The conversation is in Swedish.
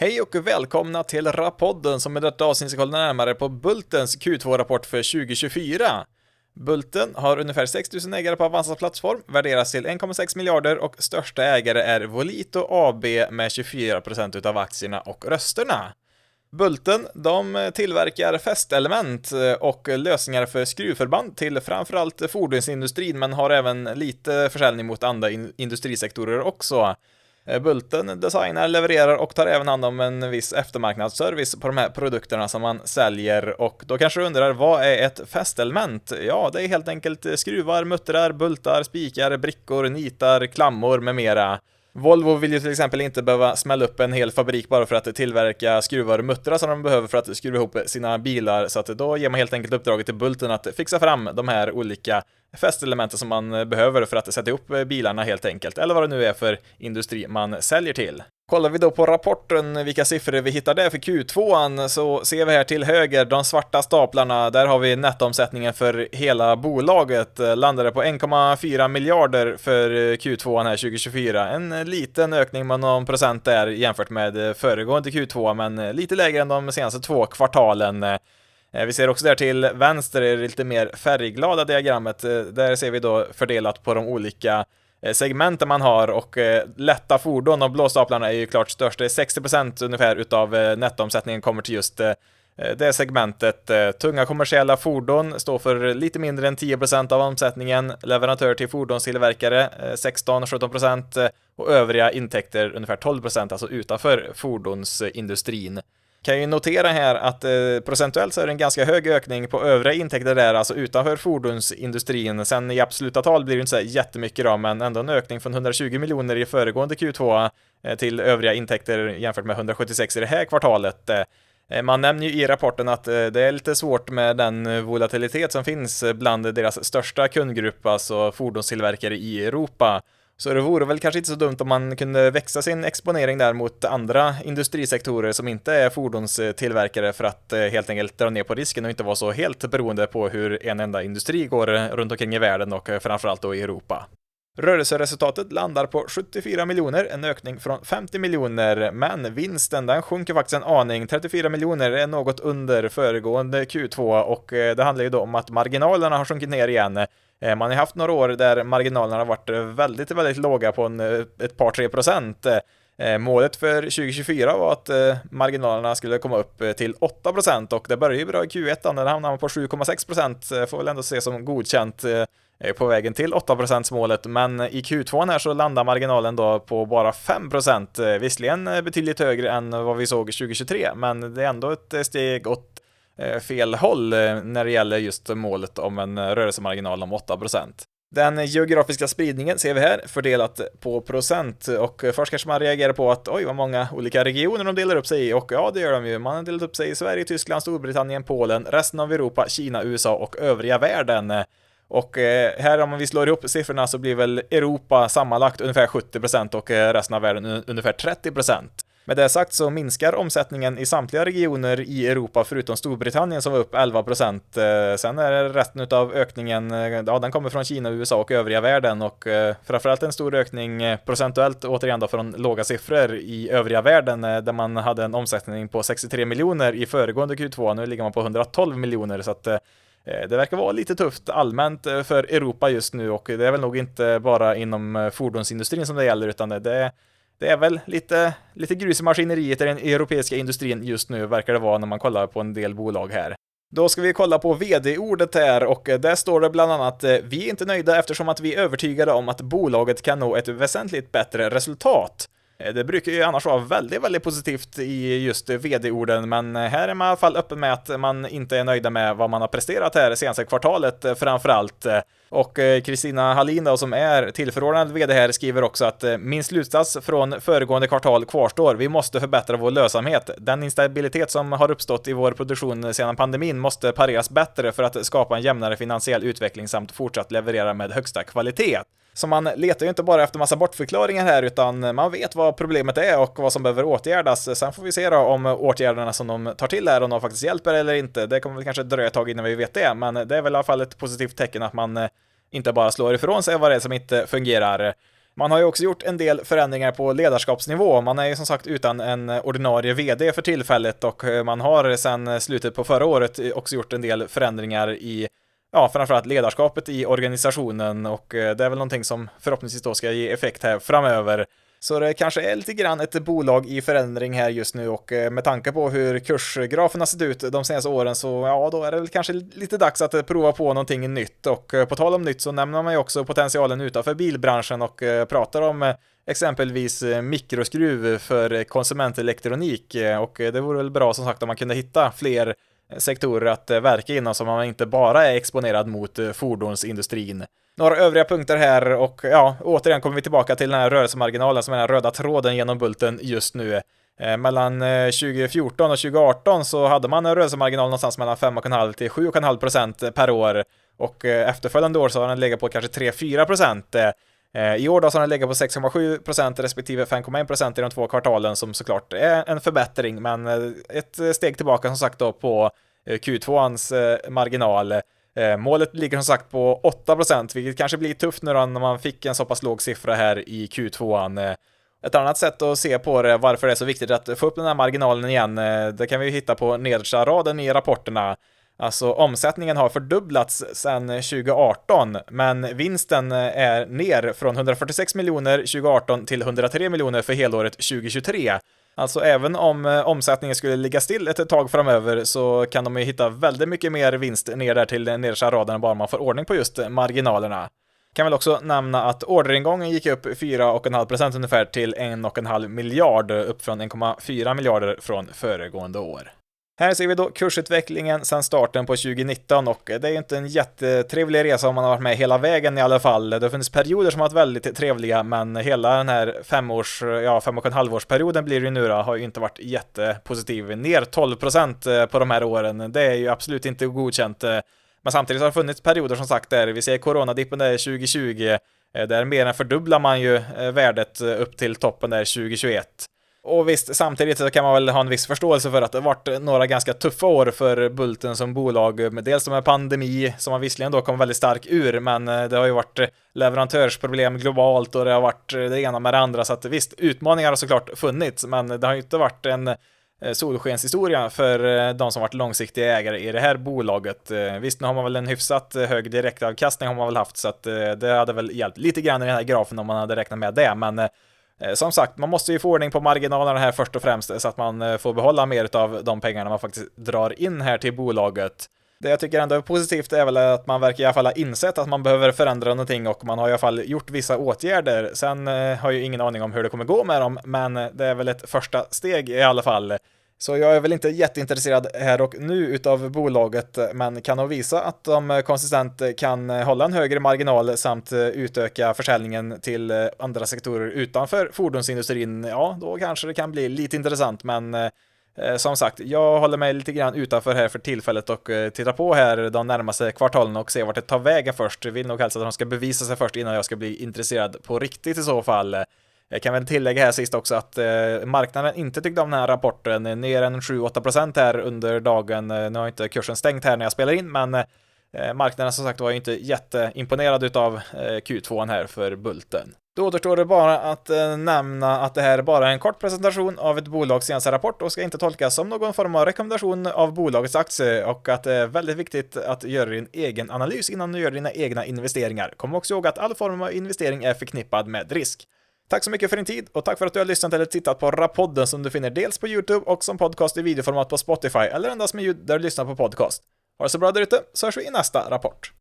Hej och välkomna till Rapodden som i detta avsnitt ska kolla närmare på Bultens Q2-rapport för 2024. Bulten har ungefär 6 000 ägare på Avanzas plattform, värderas till 1,6 miljarder och största ägare är Volito AB med 24% utav aktierna och rösterna. Bulten, de tillverkar fästelement och lösningar för skruvförband till framförallt fordonsindustrin men har även lite försäljning mot andra industrisektorer också. Bulten designar, levererar och tar även hand om en viss eftermarknadsservice på de här produkterna som man säljer. Och då kanske du undrar, vad är ett fästelement? Ja, det är helt enkelt skruvar, muttrar, bultar, spikar, brickor, nitar, klammor med mera. Volvo vill ju till exempel inte behöva smälla upp en hel fabrik bara för att tillverka skruvar och muttrar som de behöver för att skruva ihop sina bilar, så att då ger man helt enkelt uppdraget till Bulten att fixa fram de här olika fästelementen som man behöver för att sätta ihop bilarna helt enkelt, eller vad det nu är för industri man säljer till. Kollar vi då på rapporten vilka siffror vi hittar där för Q2 så ser vi här till höger de svarta staplarna, där har vi nettoomsättningen för hela bolaget, landade på 1,4 miljarder för Q2 här 2024. En liten ökning med någon procent där jämfört med föregående Q2, men lite lägre än de senaste 2 kvartalen. Vi ser också där till vänster är det lite mer färgglada diagrammet. Där ser vi då fördelat på de olika segmenten man har, och lätta fordon och blåstaplarna är ju klart störst. Det är 60% ungefär utav nettoomsättningen kommer till just det segmentet. Tunga kommersiella fordon står för lite mindre än 10% av omsättningen. Leverantör till fordonstillverkare 16-17% och övriga intäkter ungefär 12%, alltså utanför fordonsindustrin. Kan ju notera här att procentuellt så är det en ganska hög ökning på övriga intäkter där, alltså utanför fordonsindustrin. Sen i absoluta tal blir det inte så jättemycket då, men ändå en ökning från 120 miljoner i föregående Q2 till övriga intäkter jämfört med 176 i det här kvartalet. Man nämner ju i rapporten att det är lite svårt med den volatilitet som finns bland deras största kundgrupp, alltså fordonstillverkare i Europa. Så det vore väl kanske inte så dumt om man kunde växa sin exponering där mot andra industrisektorer som inte är fordonstillverkare, för att helt enkelt dra ner på risken och inte vara så helt beroende på hur en enda industri går runt omkring i världen och framförallt då i Europa. Rörelseresultatet landar på 74 miljoner, en ökning från 50 miljoner, men vinsten den sjunker faktiskt en aning. 34 miljoner är något under föregående Q2, och det handlar ju då om att marginalerna har sjunkit ner igen. Man har haft några år där marginalerna har varit väldigt, väldigt låga på ett par 3%. Målet för 2024 var att marginalerna skulle komma upp till 8%, och det började ju bra i Q1 när det hamnade på 7,6%. Får väl ändå se som godkänt på vägen till 8% målet, men i Q2 här så landar marginalen då på bara 5%. Visserligen betydligt högre än vad vi såg 2023, men det är ändå ett steg åt fel håll när det gäller just målet om en rörelsemarginal om 8%. Den geografiska spridningen ser vi här fördelat på procent, och först kanske man reagerar på att oj vad många olika regioner de delar upp sig i, och ja det gör de ju. Man har delat upp sig i Sverige, Tyskland, Storbritannien, Polen, resten av Europa, Kina, USA och övriga världen. Och här om vi slår ihop siffrorna så blir väl Europa sammanlagt ungefär 70% och resten av världen ungefär 30%. Med det sagt så minskar omsättningen i samtliga regioner i Europa förutom Storbritannien som var upp 11%. Sen är resten av ökningen, ja den kommer från Kina, USA och övriga världen, och framförallt en stor ökning procentuellt återigen då från låga siffror i övriga världen där man hade en omsättning på 63 miljoner i föregående Q2. Nu ligger man på 112 miljoner, så att det verkar vara lite tufft allmänt för Europa just nu, och det är väl nog inte bara inom fordonsindustrin som det gäller, utan det är väl lite grus i maskineriet i den europeiska industrin just nu, verkar det vara när man kollar på en del bolag här. Då ska vi kolla på vd-ordet här, och där står det bland annat: vi är inte nöjda eftersom att vi är övertygade om att bolaget kan nå ett väsentligt bättre resultat. Det brukar ju annars vara väldigt, väldigt positivt i just vd-orden, men här är man i alla fall öppen med att man inte är nöjda med vad man har presterat här senaste kvartalet framförallt. Och Kristina Hallin då, som är tillförordnad vd här, skriver också att min slutsats från föregående kvartal kvarstår. Vi måste förbättra vår lönsamhet. Den instabilitet som har uppstått i vår produktion sedan pandemin måste pareras bättre för att skapa en jämnare finansiell utveckling samt fortsatt leverera med högsta kvalitet. Så man letar ju inte bara efter massa bortförklaringar här, utan man vet vad problemet är och vad som behöver åtgärdas. Sen får vi se då om åtgärderna som de tar till här, om de faktiskt hjälper eller inte. Det kommer väl kanske dröja ett tag innan vi vet det, men det är väl i alla fall ett positivt tecken att man inte bara slår ifrån sig vad det är som inte fungerar. Man har ju också gjort en del förändringar på ledarskapsnivå. Man är ju som sagt utan en ordinarie vd för tillfället och man har sedan slutet på förra året också gjort en del förändringar i framförallt ledarskapet i organisationen, och det är väl någonting som förhoppningsvis då ska ge effekt här framöver. Så det kanske är lite grann ett bolag i förändring här just nu, och med tanke på hur kursgraferna sett ut de senaste åren så då är det väl kanske lite dags att prova på någonting nytt. Och på tal om nytt så nämner man ju också potentialen utanför bilbranschen och pratar om exempelvis mikroskruv för konsumentelektronik, och det vore väl bra som sagt om man kunde hitta fler sektorer att verka inom som man inte bara är exponerad mot fordonsindustrin. Några övriga punkter här, och återigen kommer vi tillbaka till den här rörelsemarginalen som är den röda tråden genom Bulten just nu. Mellan 2014 och 2018 så hade man en rörelsemarginal någonstans mellan 5,5 till 7,5% per år, och efterföljande år så har den legat på kanske 3-4%. I år då så har den legat på 6,7% respektive 5,1% i de 2 kvartalen, som såklart är en förbättring, men ett steg tillbaka som sagt då på Q2ans marginal. Målet ligger som sagt på 8%, vilket kanske blir tufft nu då när man fick en så pass låg siffra här i Q2an. Ett annat sätt att se på det, varför det är så viktigt att få upp den här marginalen igen, det kan vi hitta på nedersta raden i rapporterna. Alltså omsättningen har fördubblats sedan 2018, men vinsten är ner från 146 miljoner 2018 till 103 miljoner för helåret 2023. Alltså även om omsättningen skulle ligga still ett tag framöver så kan de ju hitta väldigt mycket mer vinst ner där till nedersta raden bara man får ordning på just marginalerna. Kan väl också nämna att orderingången gick upp 4,5% ungefär till 1,5 miljard, upp från 1,4 miljarder från föregående år. Här ser vi då kursutvecklingen sedan starten på 2019, och det är ju inte en jättetrevlig resa om man har varit med hela vägen i alla fall. Det har funnits perioder som har varit väldigt trevliga, men hela den här 5,5-årsperioden blir det ju nu då, har ju inte varit jättepositiv. Ner 12% på de här åren, det är ju absolut inte godkänt. Men samtidigt har det funnits perioder som sagt där vi ser coronadippen där 2020, där mer än fördubblar man ju värdet upp till toppen där 2021. Och visst, samtidigt så kan man väl ha en viss förståelse för att det har varit några ganska tuffa år för Bulten som bolag, med dels med pandemi som man visserligen då kom väldigt stark ur, men det har ju varit leverantörsproblem globalt och det har varit det ena med det andra, så att visst, utmaningar har såklart funnits, men det har ju inte varit en solskenshistoria för de som varit långsiktiga ägare i det här bolaget. Visst, nu har man väl en hyfsat hög direktavkastning har man väl haft, så att det hade väl hjälpt lite grann i den här grafen om man hade räknat med det, men som sagt, man måste ju få ordning på marginalerna här först och främst så att man får behålla mer av de pengarna man faktiskt drar in här till bolaget. Det jag tycker ändå är positivt är väl att man verkar i alla fall ha insett att man behöver förändra någonting, och man har i alla fall gjort vissa åtgärder. Sen har ju ingen aning om hur det kommer gå med dem, men det är väl ett första steg i alla fall. Så jag är väl inte jätteintresserad här och nu utav bolaget, men kan nog visa att de konsistent kan hålla en högre marginal samt utöka försäljningen till andra sektorer utanför fordonsindustrin. Ja, då kanske det kan bli lite intressant, men som sagt, jag håller mig lite grann utanför här för tillfället och tittar på här de närmaste kvartalen och ser vart det tar vägen först. Jag vill nog helst att de ska bevisa sig först innan jag ska bli intresserad på riktigt i så fall. Jag kan väl tillägga här sist också att marknaden inte tyckte om den här rapporten, ner en 7-8% här under dagen. Nu har inte kursen stängt här när jag spelar in, men marknaden som sagt var ju inte jätteimponerad utav Q2 här för Bulten. Då återstår det bara att nämna att det här bara är en kort presentation av ett bolags senaste rapport och ska inte tolkas som någon form av rekommendation av bolagets aktie, och att det är väldigt viktigt att göra din egen analys innan du gör dina egna investeringar. Kom också ihåg att all form av investering är förknippad med risk. Tack så mycket för din tid och tack för att du har lyssnat eller tittat på Rappodden som du finner dels på YouTube och som podcast i videoformat på Spotify eller endast med ljud där du lyssnar på podcast. Ha det så bra där ute, så hörs vi i nästa rapport.